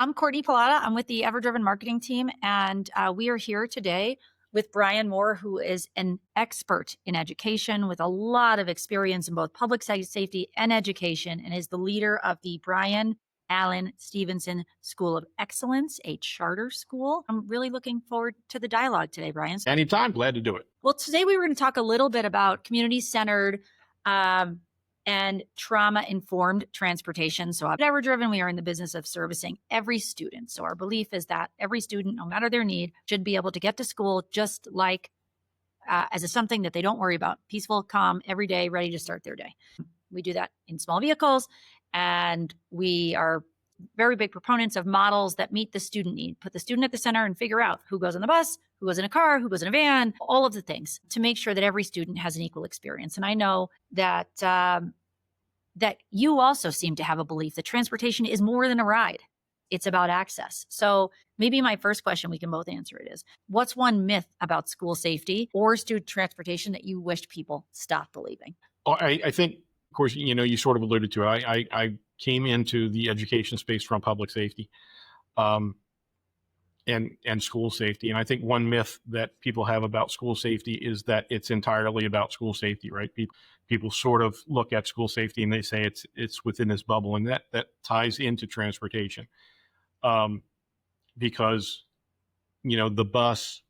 I'm Courtney Pilata. I'm with the EverDriven marketing team, and we are here today with Brian Moore, who is an expert in education with a lot of experience in both public safety and education, and is the leader of the Brian Allen Stevenson School of Excellence, a charter school. I'm really looking forward to the dialogue today, Brian. Anytime, glad to do it. Well, today we were going to talk a little bit about community-centered and trauma-informed transportation. So at EverDriven, we are in the business of servicing every student. So our belief is that every student, no matter their need, should be able to get to school just like as something that they don't worry about, peaceful, calm, every day, ready to start their day. We do that in small vehicles, and we are very big proponents of models that meet the student need, put the student at the center and figure out who goes on the bus, who goes in a car, who goes in a van, all of the things to make sure that every student has an equal experience. And I know that that you also seem to have a belief that transportation is more than a ride. It's about access. So maybe my first question, we can both answer it, is what's one myth about school safety or student transportation that you wished people stopped believing? I think, of course, you sort of alluded to it. I came into the education space from public safety and school safety. And I think one myth that people have about school safety is that it's entirely about school safety, right? People sort of look at school safety and they say it's within this bubble, and that ties into transportation. Because, the bus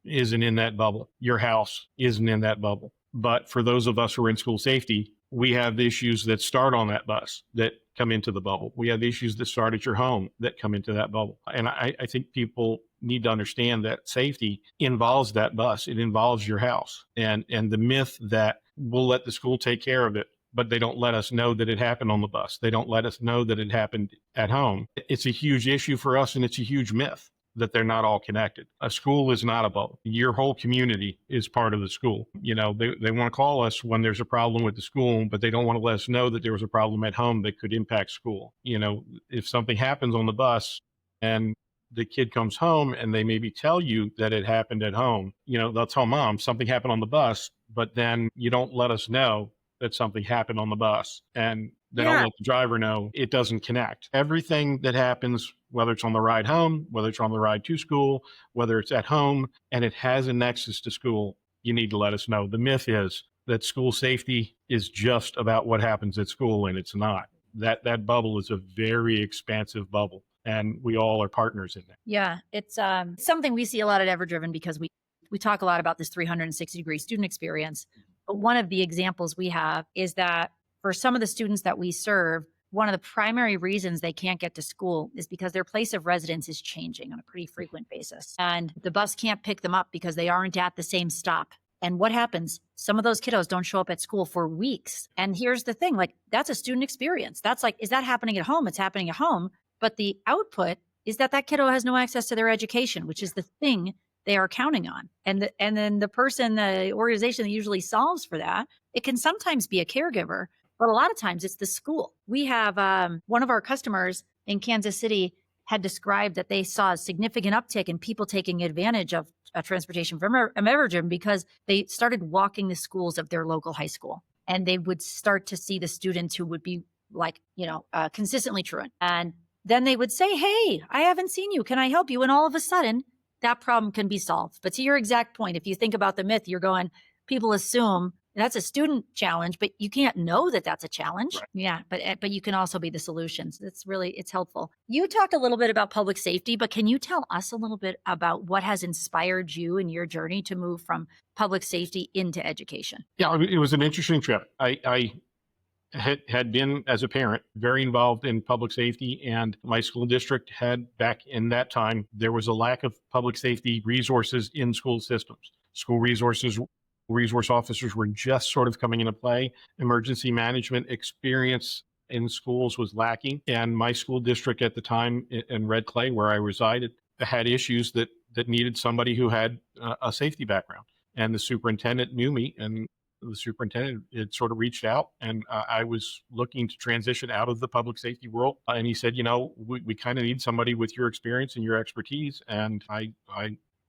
isn't in that bubble. Your house isn't in that bubble. But for those of us who are in school safety, we have issues that start on that bus that come into the bubble. We have issues that start at your home that come into that bubble. And I think people need to understand that safety involves that bus. It involves your house. And the myth that we'll let the school take care of it, but they don't let us know that it happened on the bus. They don't let us know that it happened at home. It's a huge issue for us, and it's a huge myth that they're not all connected. A school is not a bubble. Your whole community is part of the school. They want to call us when there's a problem with the school, but they don't want to let us know that there was a problem at home that could impact school. If something happens on the bus and the kid comes home and they maybe tell you that it happened at home, they'll tell mom something happened on the bus, but then you don't let us know that something happened on the bus, and they don't let the driver know. It doesn't connect. Everything that happens, whether it's on the ride home, whether it's on the ride to school, whether it's at home, and it has a nexus to school, you need to let us know. The myth is that school safety is just about what happens at school, and it's not. That bubble is a very expansive bubble, and we all are partners in that. Yeah, it's something we see a lot at EverDriven because we talk a lot about this 360-degree student experience. But one of the examples we have is that for some of the students that we serve, one of the primary reasons they can't get to school is because their place of residence is changing on a pretty frequent basis. And the bus can't pick them up because they aren't at the same stop. And what happens? Some of those kiddos don't show up at school for weeks. And here's the thing, that's a student experience. That's is that happening at home? It's happening at home. But the output is that kiddo has no access to their education, which is the thing they are counting on. And then the organization that usually solves for that, it can sometimes be a caregiver, but a lot of times it's the school. We have one of our customers in Kansas City had described that they saw a significant uptick in people taking advantage of transportation from EverDriven because they started walking the schools of their local high school, and they would start to see the students who would be consistently truant. And then they would say, "Hey, I haven't seen you. Can I help you?" And all of a sudden, that problem can be solved. But to your exact point, if you think about the myth, you're going, people assume that's a student challenge, but you can't know that that's a challenge. Right. Yeah, but you can also be the solutions. It's helpful. You talked a little bit about public safety, but can you tell us a little bit about what has inspired you in your journey to move from public safety into education? Yeah, it was an interesting trip. I had been, as a parent, very involved in public safety, and my school district had, back in that time, there was a lack of public safety resources in school systems. Resource officers were just sort of coming into play. Emergency management experience in schools was lacking, and my school district at the time in Red Clay, where I resided, had issues that needed somebody who had a safety background. And the superintendent knew me, and the superintendent had sort of reached out, and I was looking to transition out of the public safety world. And he said, we kind of need somebody with your experience and your expertise. And I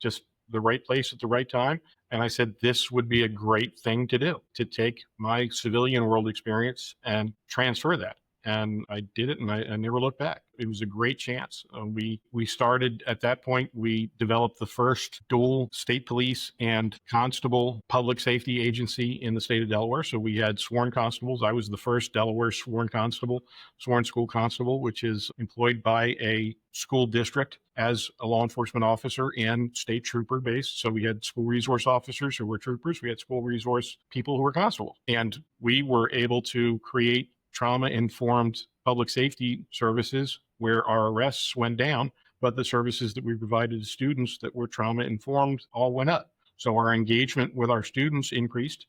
just, the right place at the right time. And I said, this would be a great thing to do, to take my civilian world experience and transfer that. And I did it, and I never looked back. it was a great chance. We started at that point. We developed the first dual state police and constable public safety agency in the state of Delaware. So we had sworn constables. I was the first Delaware sworn constable, sworn school constable, which is employed by a school district as a law enforcement officer and state trooper based. So we had school resource officers who were troopers. We had school resource people who were constables. And we were able to create trauma-informed public safety services where our arrests went down, but the services that we provided to students that were trauma-informed all went up. So our engagement with our students increased.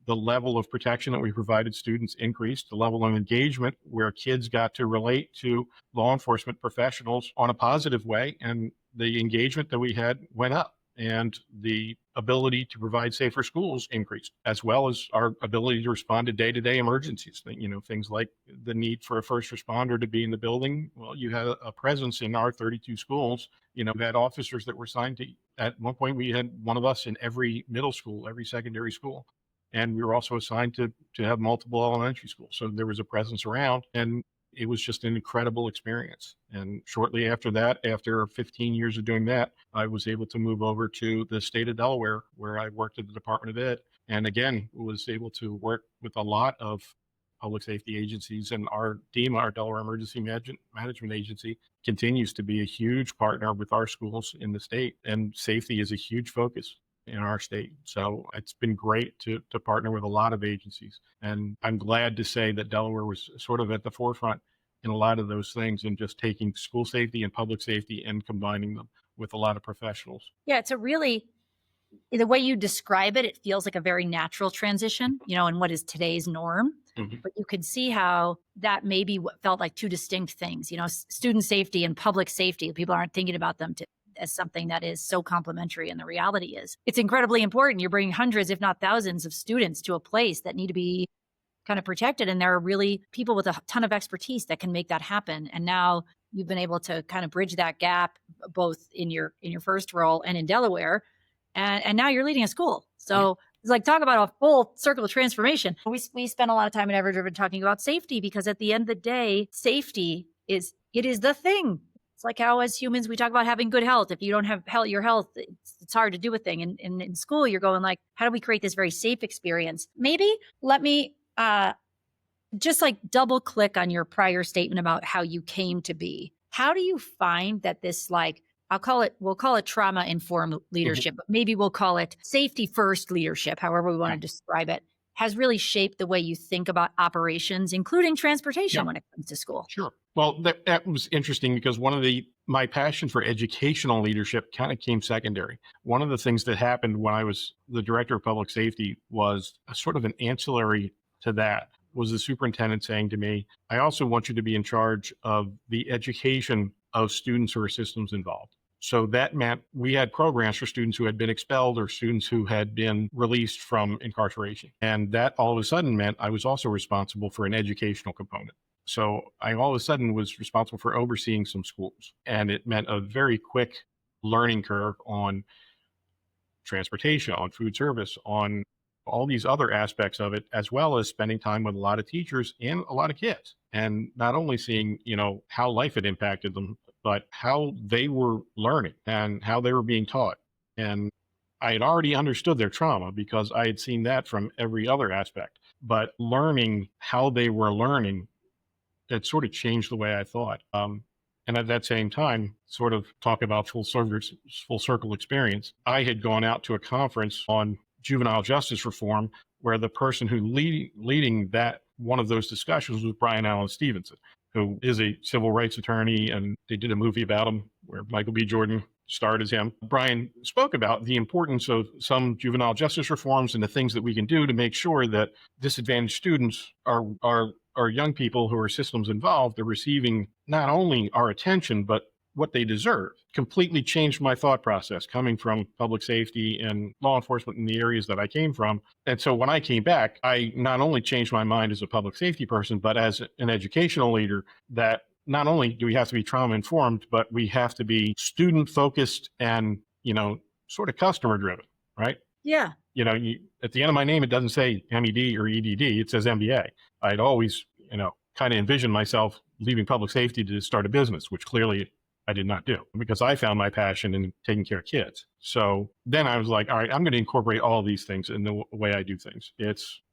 The level of protection that we provided students increased. The level of engagement where kids got to relate to law enforcement professionals on a positive way, and the engagement that we had went up. And the ability to provide safer schools increased, as well as our ability to respond to day-to-day emergencies. Things like the need for a first responder to be in the building. Well, you had a presence in our 32 schools. We had officers that were assigned to, at one point, we had one of us in every middle school, every secondary school. And we were also assigned to have multiple elementary schools. So there was a presence around, and it was just an incredible experience. And shortly after that, after 15 years of doing that, I was able to move over to the state of Delaware, where I worked at the Department of Ed. And again, was able to work with a lot of public safety agencies. And our DEMA, our Delaware Emergency Management Agency, continues to be a huge partner with our schools in the state. And safety is a huge focus in our state. So it's been great to partner with a lot of agencies. And I'm glad to say that Delaware was sort of at the forefront in a lot of those things, and just taking school safety and public safety and combining them with a lot of professionals. Yeah, it's a really, the way you describe it, it feels like a very natural transition, in what is today's norm. Mm-hmm. But you could see how that maybe what felt like two distinct things, student safety and public safety. People aren't thinking about them as something that is so complementary, and the reality is it's incredibly important. You're bringing hundreds, if not thousands, of students to a place that need to be kind of protected, and there are really people with a ton of expertise that can make that happen. And now you've been able to kind of bridge that gap, both in your first role and in Delaware, and now you're leading a school. So it's like, talk about a full circle of transformation. We spend a lot of time in EverDriven talking about safety, because at the end of the day, safety is the thing. It's like how, as humans, we talk about having good health. If you don't have your health, it's hard to do a thing. And in school, you're going like, how do we create this very safe experience? Maybe let me just like double click on your prior statement about how you came to be. How do you find that this, like, we'll call it trauma informed leadership, but maybe we'll call it safety first leadership, however we want to describe it, has really shaped the way you think about operations, including transportation when it comes to school? Sure. Well, that was interesting, because my passion for educational leadership kind of came secondary. One of the things that happened when I was the director of public safety was a sort of an ancillary to that, was the superintendent saying to me, I also want you to be in charge of the education of students who are systems involved. So that meant we had programs for students who had been expelled or students who had been released from incarceration. And that all of a sudden meant I was also responsible for an educational component. So I all of a sudden was responsible for overseeing some schools. And it meant a very quick learning curve on transportation, on food service, on all these other aspects of it, as well as spending time with a lot of teachers and a lot of kids. And not only seeing, how life had impacted them, but how they were learning and how they were being taught. And I had already understood their trauma because I had seen that from every other aspect. But learning how they were learning, it sort of changed the way I thought. And at that same time, sort of talk about full circle experience, I had gone out to a conference on juvenile justice reform, where the person who leading that one of those discussions was Brian Allen Stevenson, who is a civil rights attorney, and they did a movie about him where Michael B. Jordan starred as him. Brian spoke about the importance of some juvenile justice reforms and the things that we can do to make sure that disadvantaged students are young people who are systems involved are receiving not only our attention, but what they deserve. Completely changed my thought process coming from public safety and law enforcement in the areas that I came from. And so when I came back, I not only changed my mind as a public safety person, but as an educational leader, that not only do we have to be trauma informed, but we have to be student focused and, sort of customer driven, right? Yeah. At the end of my name, it doesn't say MED or EDD, it says MBA. I'd always, kind of envisioned myself leaving public safety to start a business, which clearly I did not do because I found my passion in taking care of kids. So then I was like, all right, I'm going to incorporate all these things in the way I do things.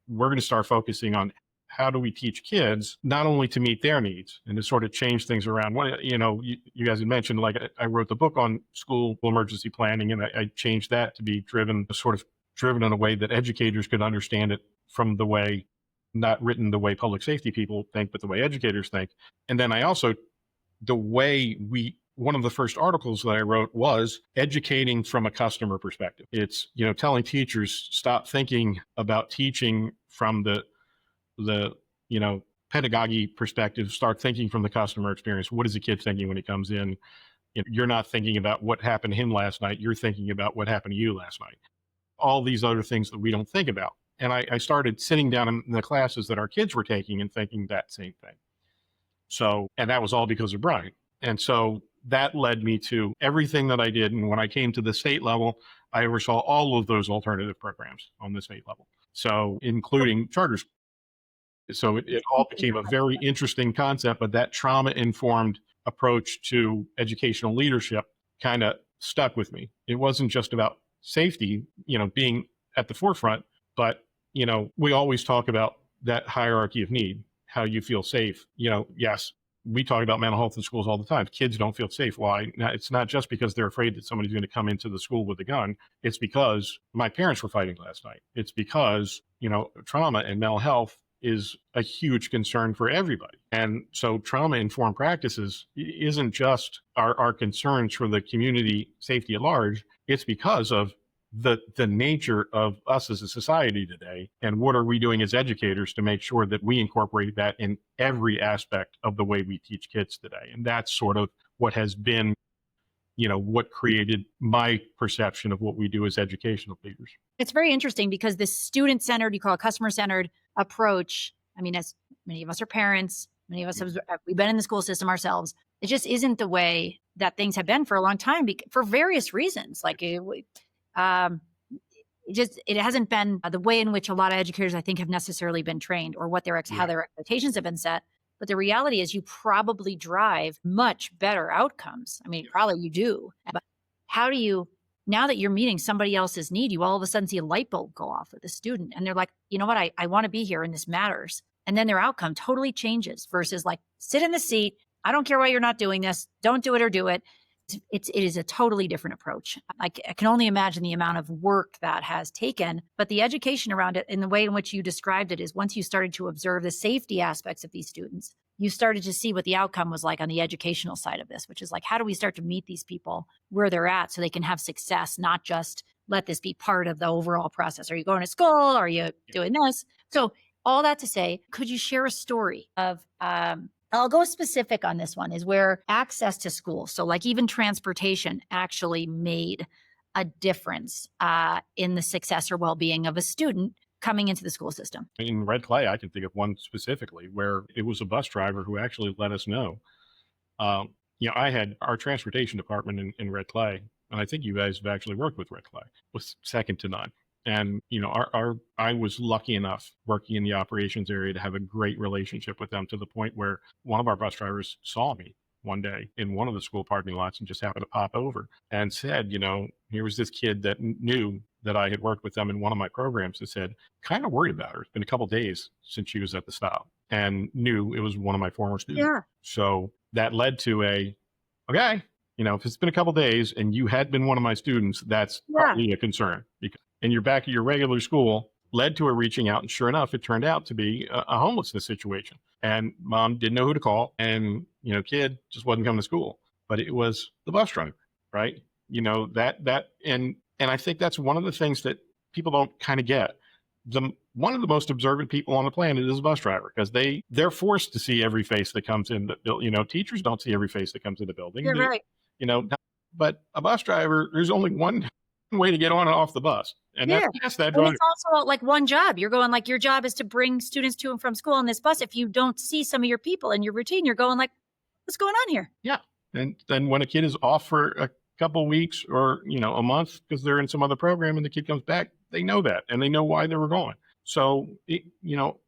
We're going to start focusing on how do we teach kids not only to meet their needs and to sort of change things around. You guys had mentioned, like, I wrote the book on school emergency planning, and I changed that to be driven in a way that educators could understand it from the way, not written the way public safety people think, but the way educators think. And then I also, one of the first articles that I wrote was educating from a customer perspective. It's, telling teachers, stop thinking about teaching from the pedagogy perspective, start thinking from the customer experience. What is the kid thinking when he comes in? You're not thinking about what happened to him last night. You're thinking about what happened to you last night. All these other things that we don't think about. And I started sitting down in the classes that our kids were taking and thinking that same thing. So, and that was all because of Brian. And so that led me to everything that I did. And when I came to the state level, I oversaw all of those alternative programs on the state level. So including charter schools. So it all became a very interesting concept, but that trauma-informed approach to educational leadership kind of stuck with me. It wasn't just about safety, being at the forefront, but, we always talk about that hierarchy of need, how you feel safe. Yes, we talk about mental health in schools all the time. Kids don't feel safe. Why? Now, it's not just because they're afraid that somebody's going to come into the school with a gun. It's because my parents were fighting last night. It's because, trauma and mental health is a huge concern for everybody. And so trauma-informed practices isn't just our concerns for the community safety at large. It's because of the nature of us as a society today, and what are we doing as educators to make sure that we incorporate that in every aspect of the way we teach kids today. And that's sort of what has been, what created my perception of what we do as educational leaders. It's very interesting because this student-centered, you call it customer-centered approach, I mean, as many of us are parents, many of us we've been in the school system ourselves. It just isn't the way that things have been for a long time for various reasons. Like it hasn't been the way in which a lot of educators, I think, have necessarily been trained, or what how their expectations have been set. But the reality is you probably drive much better outcomes. I mean, probably you do. But how do you, now that you're meeting somebody else's need, you all of a sudden see a light bulb go off with a student and they're like, you know what, I want to be here and this matters. And then their outcome totally changes versus like, sit in the seat. I don't care why you're not doing this. Don't do it or do it. It is a totally different approach. I can only imagine the amount of work that has taken, but the education around it in the way in which you described it is once you started to observe the safety aspects of these students, you started to see what the outcome was like on the educational side of this, which is like, how do we start to meet these people where they're at so they can have success, not just let this be part of the overall process. Are you going to school? Are you doing this? So all that to say, could you share a story of, I'll go specific on this one, is where access to school, so like even transportation, actually made a difference in the success or well-being of a student coming into the school system? In Red Clay, I can think of one specifically where it was a bus driver who actually let us know. I had our transportation department in Red Clay, and I think you guys have actually worked with Red Clay, was second to none. And, I was lucky enough working in the operations area to have a great relationship with them, to the point where one of our bus drivers saw me one day in one of the school parking lots and just happened to pop over and said, here was this kid that knew that I had worked with them in one of my programs, that said, kind of worried about her. It's been a couple of days since she was at the stop, and knew it was one of my former students. Yeah. So that led to okay, if it's been a couple of days and you had been one of my students, that's probably a concern. And you're back at your regular school, led to her reaching out. And sure enough, it turned out to be a homelessness situation. And mom didn't know who to call. And, kid just wasn't coming to school. But it was the bus driver, right? And I think that's one of the things that people don't kind of get. One of the most observant people on the planet is a bus driver, because they're forced to see every face that comes in the building. Teachers don't see every face that comes in the building. You're right. But a bus driver, there's only one way to get on and off the bus. And that's that driver. It's also like one job. You're going like, your job is to bring students to and from school on this bus. If you don't see some of your people in your routine, you're going like, what's going on here? Yeah. And then when a kid is off for a couple weeks or, a month because they're in some other program and the kid comes back, they know that and they know why they were going. So,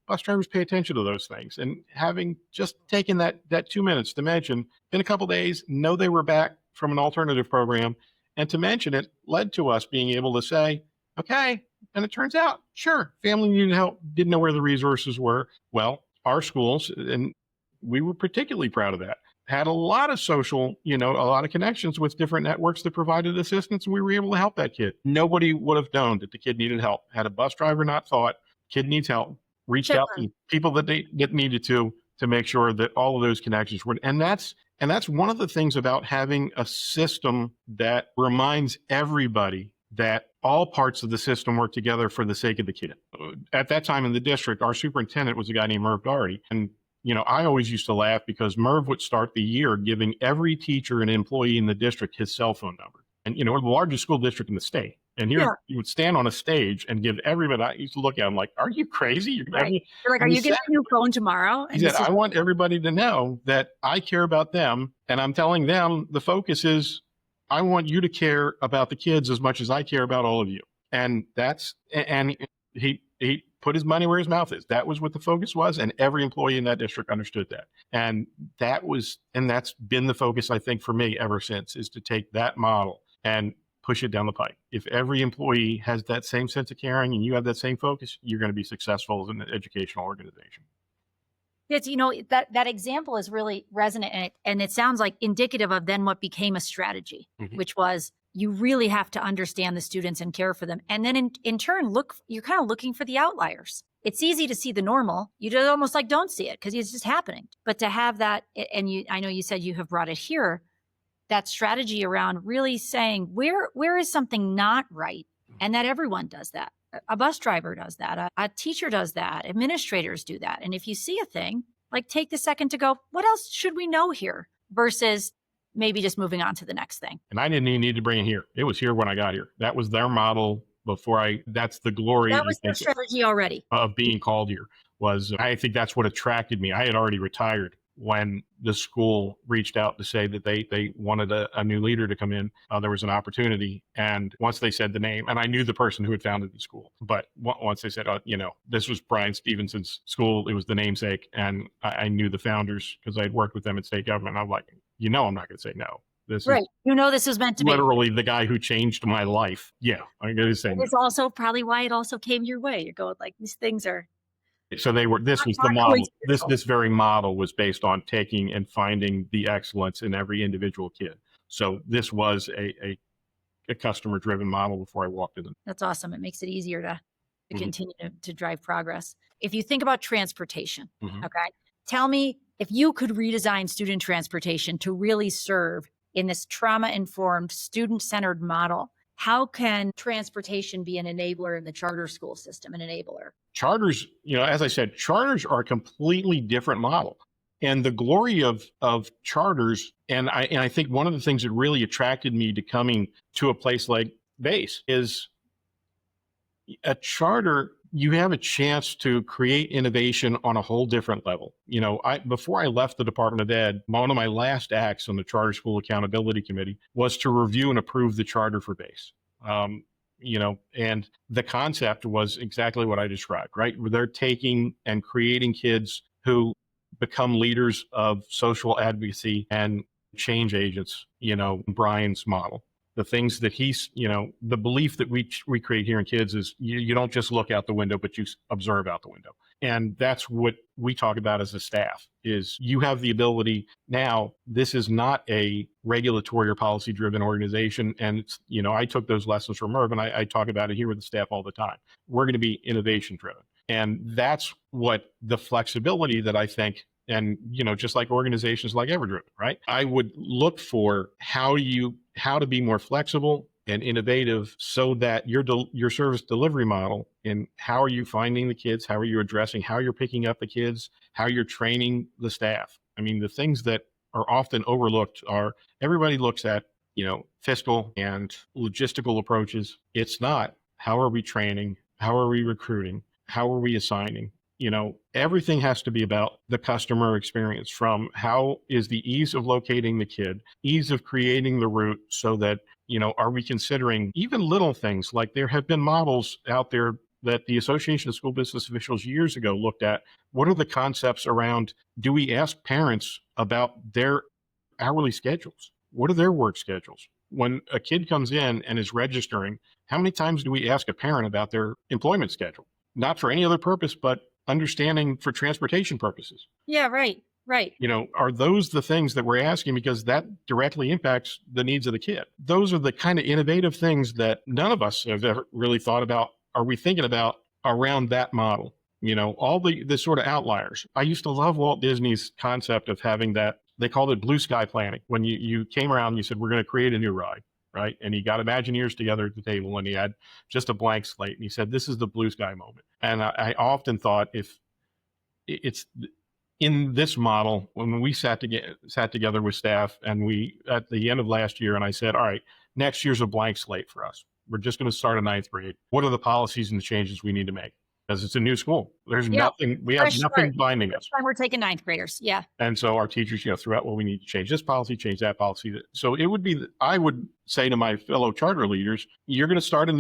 bus bus drivers pay attention to those things. And having just taken that 2 minutes to mention, in a couple of days, know they were back from an alternative program, and to mention it led to us being able to say, okay, and it turns out, sure, family needed help, didn't know where the resources were. Well, our schools, and we were particularly proud of that, had a lot of social, a lot of connections with different networks that provided assistance, and we were able to help that kid. Nobody would have known that the kid needed help. Had a bus driver not thought, kid needs help, reached out to people that needed to make sure that all of those connections were, and that's one of the things about having a system that reminds everybody that all parts of the system work together for the sake of the kid. At that time in the district, our superintendent was a guy named Merv Doherty. And, I always used to laugh because Merv would start the year giving every teacher and employee in the district his cell phone number. And, we're the largest school district in the state. And here you would stand on a stage and give everybody, I used to look at him like, are you crazy? You're like, are you getting a new phone tomorrow? And he said, I want everybody to know that I care about them. And I'm telling them the focus is, I want you to care about the kids as much as I care about all of you. And he put his money where his mouth is. That was what the focus was. And every employee in that district understood that. And that's been the focus, I think, for me ever since, is to take that model and push it down the pipe. If every employee has that same sense of caring and you have that same focus, you're going to be successful as an educational organization. It's, that example is really resonant, and it sounds like indicative of then what became a strategy, which was you really have to understand the students and care for them. And then in turn, you're kind of looking for the outliers. It's easy to see the normal. You just almost like don't see it because it's just happening. But to have that, and I know you said you have brought it here, that strategy around really saying where is something not right, and that everyone does that. A bus driver does that. A teacher does that. Administrators do that. And if you see a thing, like take the second to go, what else should we know here? Versus maybe just moving on to the next thing. And I didn't even need to bring it here. It was here when I got here. That was their model before that's the glory. That was their strategy already. Of being called here I think that's what attracted me. I had already retired when the school reached out to say that they wanted a new leader to come in. There was an opportunity. And once they said the name, and I knew the person who had founded the school, but once they said, this was Brian Stevenson's school, it was the namesake. And I knew the founders because I had worked with them in state government. I'm like, I'm not going to say no. This right. This was meant to be. Literally the guy who changed my life. Yeah, I'm going to say no. It's also probably why it also came your way. You're going like, these things are. So this was the model. This very model was based on taking and finding the excellence in every individual kid. So this was a customer driven model before I walked in. That's awesome. It makes it easier to continue to drive progress. If you think about transportation, okay, tell me if you could redesign student transportation to really serve in this trauma-informed, student-centered model, how can transportation be an enabler in the charter school system, an enabler? Charters, as I said, charters are a completely different model. And the glory of charters, and I think one of the things that really attracted me to coming to a place like Base is a charter, you have a chance to create innovation on a whole different level. Before I left the Department of Ed, one of my last acts on the Charter School Accountability Committee was to review and approve the charter for Base. And the concept was exactly what I described, right? Where they're taking and creating kids who become leaders of social advocacy and change agents, Brian's model. The things that the belief that we create here in kids is you don't just look out the window, but you observe out the window. And that's what we talk about as a staff is you have the ability now, this is not a regulatory or policy driven organization. And it's, I took those lessons from Merv and I talk about it here with the staff all the time. We're going to be innovation driven. And that's what the flexibility that I think, and, just like organizations like EverDriven, right? I would look for how to be more flexible and innovative so that your service delivery model and how are you finding the kids, how are you addressing, how you're picking up the kids, how you're training the staff. I mean, the things that are often overlooked are everybody looks at, fiscal and logistical approaches. It's not how are we training? How are we recruiting? How are we assigning? Everything has to be about the customer experience, from how is the ease of locating the kid, ease of creating the route so that, are we considering even little things like there have been models out there that the Association of School Business Officials years ago looked at. What are the concepts around, do we ask parents about their hourly schedules? What are their work schedules? When a kid comes in and is registering, how many times do we ask a parent about their employment schedule? Not for any other purpose, but understanding for transportation purposes. Yeah, right. Right. Are those the things that we're asking, because that directly impacts the needs of the kid? Those are the kind of innovative things that none of us have ever really thought about. Are we thinking about around that model? All the sort of outliers. I used to love Walt Disney's concept of having that. They called it blue sky planning. When you came around and you said, we're going to create a new ride, right? And he got Imagineers together at the table and he had just a blank slate. And he said, this is the blue sky moment. And I often thought, if it's in this model, when we sat together with staff and we, at the end of last year, and I said, all right, next year's a blank slate for us. We're just going to start a ninth grade. What are the policies and the changes we need to make? Because it's a new school. There's nothing, we have nothing binding us. We're taking ninth graders. Yeah. And so our teachers, threw out, well, we need to change this policy, change that policy. So it would be, I would say to my fellow charter leaders, you're going to start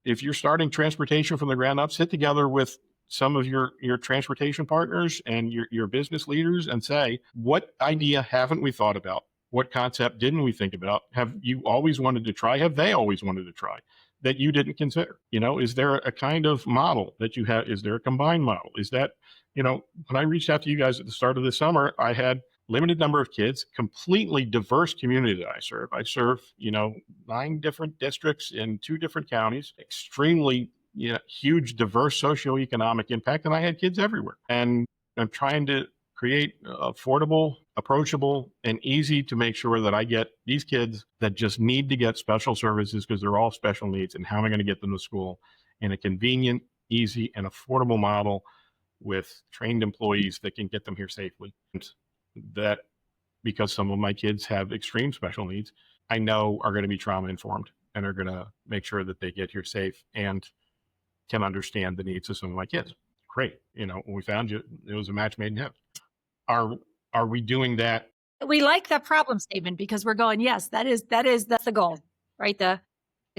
if you're starting transportation from the ground up, sit together with some of your transportation partners and your business leaders and say, what idea haven't we thought about? What concept didn't we think about? Have you always wanted to try? Have they always wanted to try that you didn't consider? Is there a kind of model that you have? Is there a combined model? Is that, when I reached out to you guys at the start of the summer, I had limited number of kids, completely diverse community that I serve. I serve, 9 different districts in 2 different counties, extremely huge, diverse socioeconomic impact. And I had kids everywhere. And I'm trying to create affordable, approachable, and easy to make sure that I get these kids that just need to get special services because they're all special needs. And how am I going to get them to school in a convenient, easy, and affordable model with trained employees that can get them here safely? And that, because some of my kids have extreme special needs, I know are going to be trauma informed and are going to make sure that they get here safe and can understand the needs of some of my kids. Great. When we found you, it was a match made in heaven. Are we doing that? We like that problem statement because we're going, yes, that's the goal, right? The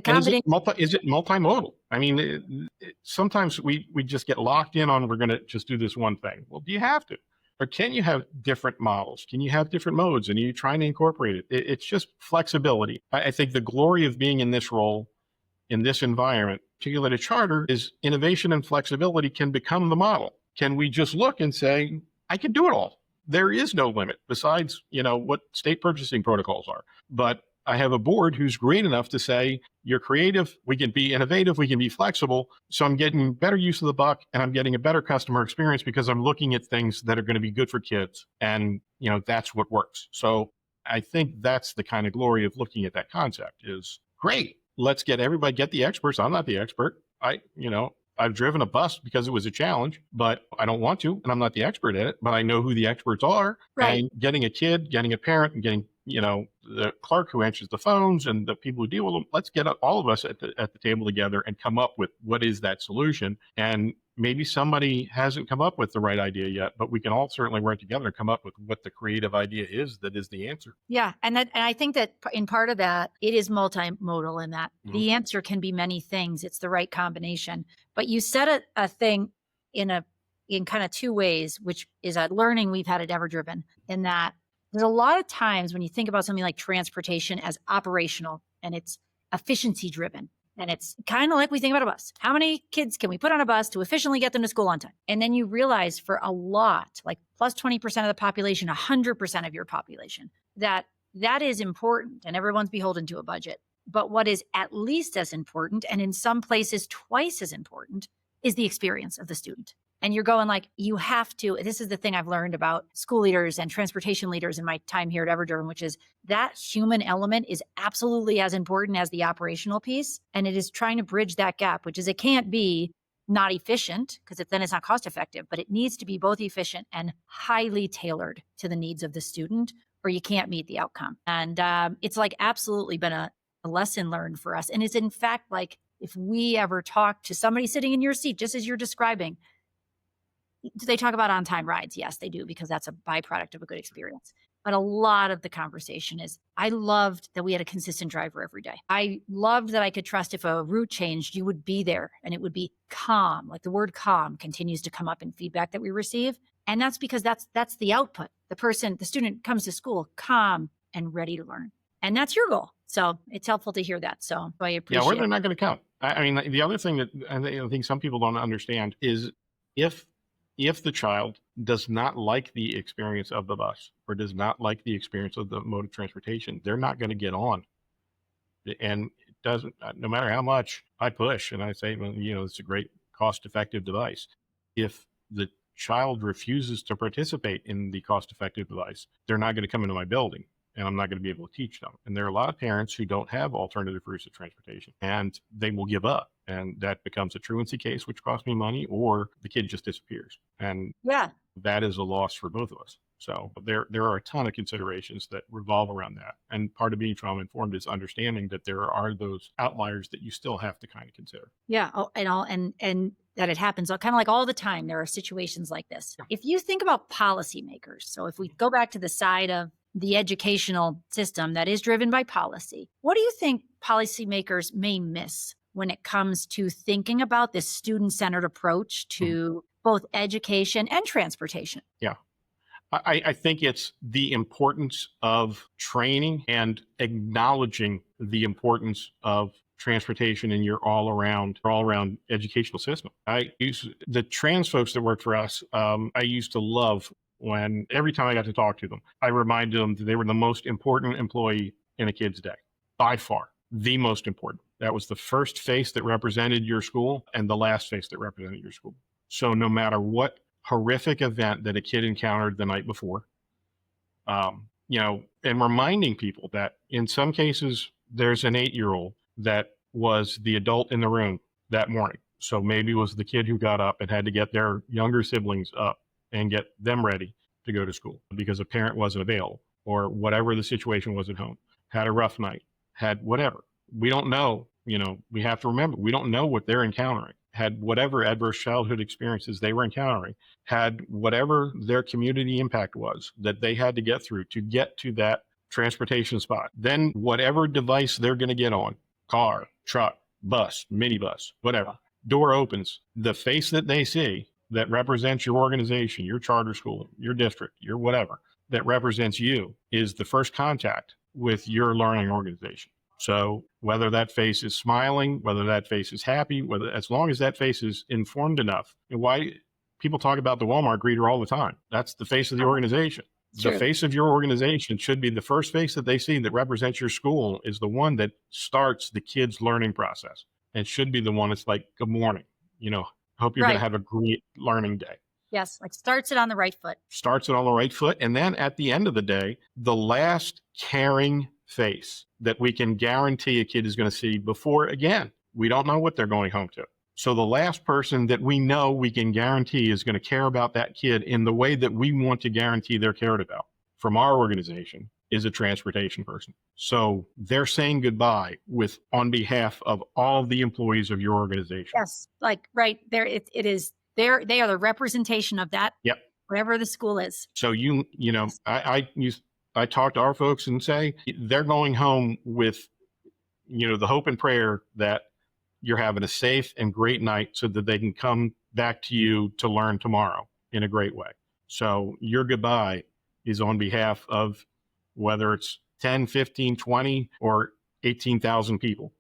combination. Is it multimodal? I mean, sometimes we just get locked in on, we're going to just do this one thing. Well, do you have to? Or can you have different models? Can you have different modes? And are you trying to incorporate it? It's just flexibility. I think the glory of being in this role, in this environment, particularly at a charter, is innovation and flexibility can become the model. Can we just look and say, I can do it all? There is no limit besides, what state purchasing protocols are. But I have a board who's great enough to say, you're creative, we can be innovative, we can be flexible. So I'm getting better use of the buck and I'm getting a better customer experience because I'm looking at things that are going to be good for kids. And, that's what works. So I think that's the kind of glory of looking at that concept is, great, let's get the experts. I'm not the expert. I've driven a bus because it was a challenge, but I don't want to, and I'm not the expert at it, but I know who the experts are. Right. And getting a kid, getting a parent, and getting, the clerk who answers the phones and the people who deal with them, let's get all of us at the table together and come up with what is that solution. And maybe somebody hasn't come up with the right idea yet, but we can all certainly work together and come up with what the creative idea is that is the answer. Yeah. And I think that in part of that, it is multimodal in that the answer can be many things. It's the right combination. But you said a thing in kind of 2 ways, which is a learning we've had at EverDriven, in that there's a lot of times when you think about something like transportation as operational and it's efficiency driven. And it's kind of like we think about a bus. How many kids can we put on a bus to efficiently get them to school on time? And then you realize for a lot, like plus 20% of the population, 100% of your population, that is important and everyone's beholden to a budget. But what is at least as important, and in some places twice as important, is the experience of the student. And you're going like, you have to, this is the thing I've learned about school leaders and transportation leaders in my time here at EverDriven, which is that human element is absolutely as important as the operational piece. And it is trying to bridge that gap, which is it can't be not efficient because then it's not cost effective, but it needs to be both efficient and highly tailored to the needs of the student or you can't meet the outcome. And it's like absolutely been a lesson learned for us. And it's in fact like if we ever talk to somebody sitting in your seat, just as you're describing, do they talk about on-time rides? Yes, they do, because that's a byproduct of a good experience. But a lot of the conversation is, I loved that we had a consistent driver every day. I loved that I could trust if a route changed, you would be there and it would be calm. Like the word calm continues to come up in feedback that we receive. And that's because that's the output. The student comes to school calm and ready to learn. And that's your goal. So it's helpful to hear that. So I Yeah, appreciate or they're not going to count. I mean, the other thing that I think some people don't understand is if the child does not like the experience of the bus or does not like the experience of the mode of transportation, they're not going to get on. And it doesn't, no matter how much I push and I say, well, it's a great cost-effective device. If the child refuses to participate in the cost-effective device, they're not going to come into my building. And I'm not going to be able to teach them. And there are a lot of parents who don't have alternative routes of transportation and they will give up. And that becomes a truancy case, which costs me money, or the kid just disappears. And yeah. that is a loss for both of us. So there are a ton of considerations that revolve around that. And part of being trauma informed is understanding that there are those outliers that you still have to kind of consider. Yeah. Oh, and that it happens kind of like all the time. There are situations like this. If you think about policymakers, so if we go back to the side of the educational system that is driven by policy, what do you think policymakers may miss when it comes to thinking about this student-centered approach to both education and transportation? Yeah. I think it's the importance of training and acknowledging the importance of transportation in your all around educational system. The trans folks that work for us, I used to love when every time I got to talk to them, I reminded them that they were the most important employee in a kid's day, by far, the most important. That was the first face that represented your school and the last face that represented your school. So no matter what horrific event that a kid encountered the night before, and reminding people that in some cases, there's an 8-year-old that was the adult in the room that morning. So maybe it was the kid who got up and had to get their younger siblings up and get them ready to go to school because a parent wasn't available or whatever the situation was at home, had a rough night, had whatever. We don't know, we have to remember, we don't know what they're encountering, had whatever adverse childhood experiences they were encountering, had whatever their community impact was that they had to get through to get to that transportation spot. Then whatever device they're going to get on, car, truck, bus, minibus, whatever, door opens, the face that they see that represents your organization, your charter school, your district, your whatever, that represents you is the first contact with your learning organization. So whether that face is smiling, whether that face is happy, as long as that face is informed enough, and why people talk about the Walmart greeter all the time, that's the face of the organization. True. The face of your organization should be the first face that they see that represents your school is the one that starts the kid's learning process and should be the one that's like, good morning, hope you're going to have a great learning day. Yes, like starts it on the right foot. Starts it on the right foot. And then at the end of the day, the last caring face that we can guarantee a kid is going to see before, again, we don't know what they're going home to. So the last person that we know we can guarantee is going to care about that kid in the way that we want to guarantee they're cared about from our organization is a transportation person. So they're saying goodbye on behalf of all the employees of your organization. Yes, like right there, it is there. They are the representation of that. Yep. Wherever the school is. So I talk to our folks and say they're going home with, the hope and prayer that you're having a safe and great night so that they can come back to you to learn tomorrow in a great way. So your goodbye is on behalf of whether it's 10, 15, 20, or 18,000 people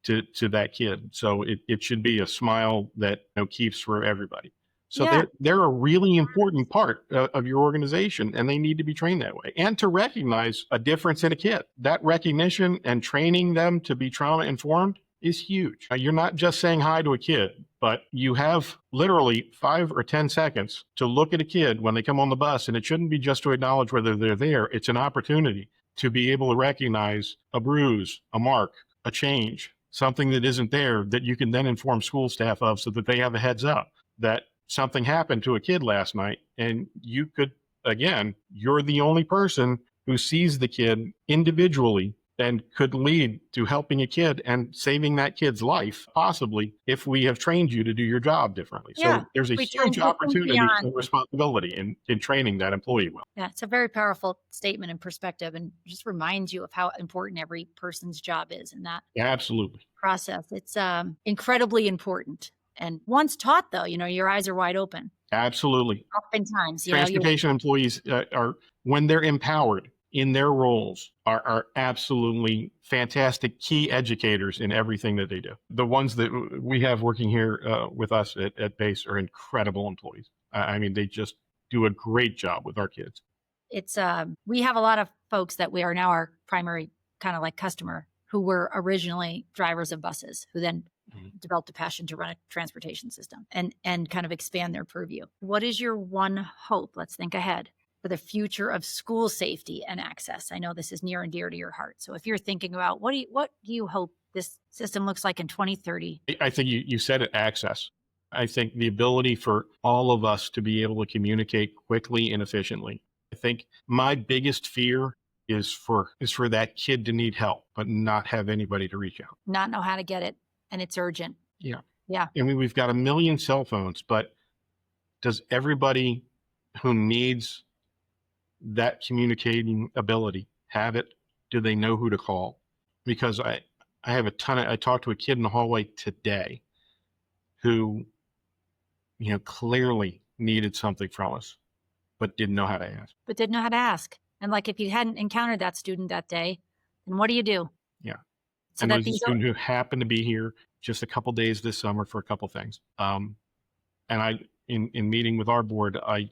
to that kid. So it should be a smile that keeps for everybody. So they're a really important part of your organization, and they need to be trained that way. And to recognize a difference in a kid. That recognition and training them to be trauma informed is huge. You're not just saying hi to a kid, but you have literally 5 or 10 seconds to look at a kid when they come on the bus, and it shouldn't be just to acknowledge whether they're there. It's an opportunity to be able to recognize a bruise, a mark, a change, something that isn't there that you can then inform school staff of so that they have a heads up that something happened to a kid last night. And you could, again, you're the only person who sees the kid individually and could lead to helping a kid and saving that kid's life, possibly, if we have trained you to do your job differently. Yeah. So there's a We train huge to think opportunity beyond. and responsibility in training that employee well. Yeah, it's a very powerful statement and perspective, and just reminds you of how important every person's job is in that Yeah, absolutely. process. It's incredibly important. And once taught, though, your eyes are wide open. Absolutely. Oftentimes, you Transportation employees when they're empowered in their roles, are absolutely fantastic key educators in everything that they do. The ones that we have working here with us at base are incredible employees. I mean, they just do a great job with our kids. it's we have a lot of folks that we are now our primary kind of like customer, who were originally drivers of buses, who then Mhm. developed a passion to run a transportation system and kind of expand their purview. What is your one hope? Let's think ahead for the future of school safety and access. I know this is near and dear to your heart. So if you're thinking about what do you hope this system looks like in 2030? I think you said it, access. I think the ability for all of us to be able to communicate quickly and efficiently. I think my biggest fear is for that kid to need help, but not have anybody to reach out. Not know how to get it, and it's urgent. Yeah. Yeah. I mean, we've got a million cell phones, but does everybody who needs that communicating ability have it? Do they know who to call? Because I talked to a kid in the hallway today who, clearly needed something from us, but didn't know how to ask. But didn't know how to ask. And like, if you hadn't encountered that student that day, then what do you do? Yeah. So And that there's a these student who happened to be here just a couple days this summer for a couple things. And in meeting with our board, I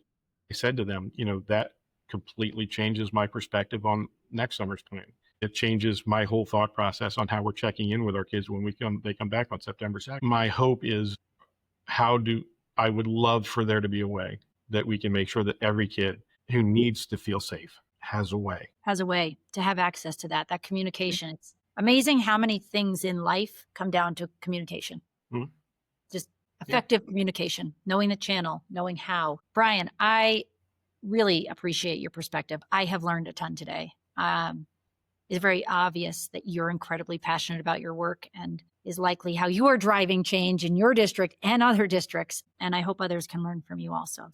said to them, that completely changes my perspective on next summer's plan. It changes my whole thought process on how we're checking in with our kids when they come back on September 2nd. My hope is, I would love for there to be a way that we can make sure that every kid who needs to feel safe has a way. has a way to have access to that communication. It's amazing how many things in life come down to communication. Mhm. Just effective communication, knowing the channel, knowing how. Brian, I really appreciate your perspective. I have learned a ton today. It's very obvious that you're incredibly passionate about your work, and is likely how you are driving change in your district and other districts. And I hope others can learn from you also.